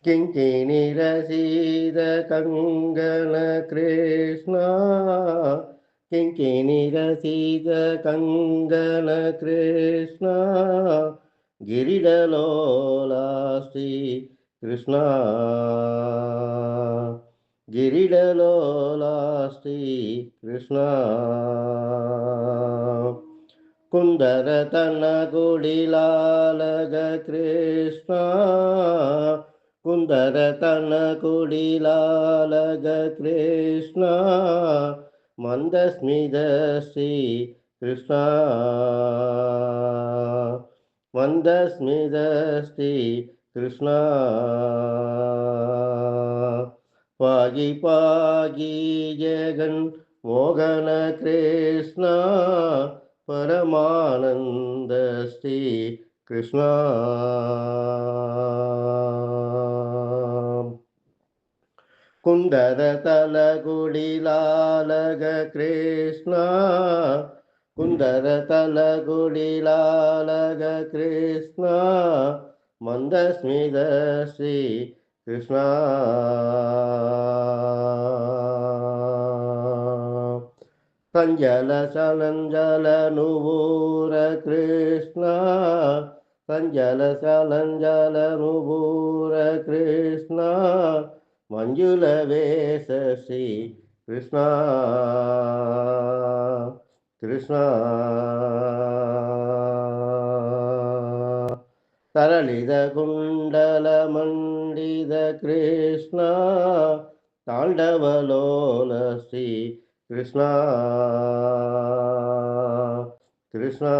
கிங்கிணி ரசீத கங்கண கிருஷ்ணா கிங்கிணி ரசீத கங்கண கிருஷ்ணா கிரிடலோலா ஸ்ரீ கிருஷ்ணா கிரிடலோலா ஸ்ரீ கிருஷ்ணா குந்தர தன குடிலாலக கிருஷ்ணா குந்தர தன குடிலாலக கிருஷ்ணா மந்தஸ்மித ஸ்ரீ கிருஷ்ணா மந்தஸ்மித ஸ்ரீ கிருஷ்ணா பாகி பாகி ஜெகன் மோகன கிருஷ்ணா பரமானந்த ஸ்ரீ கிருஷ்ணா குந்தர தல குடிலாலக கிருஷ்ணா குந்தர தல குடிலாலக கிருஷ்ணா மந்தஸ்மித ஸ்ரீ கிருஷ்ணா சஞ்சல சலஞ்சல நுபூர கிருஷ்ணா சஞ்சல சலஞ்சல நுபூர கிருஷ்ணா மஞ்சுள வேச ஸ்ரீ கிருஷ்ணா கிருஷ்ணா தரளித குண்டல மண்டித கிருஷ்ணா தாண்டவலோல ஸ்ரீ கிருஷ்ணா கிருஷ்ணா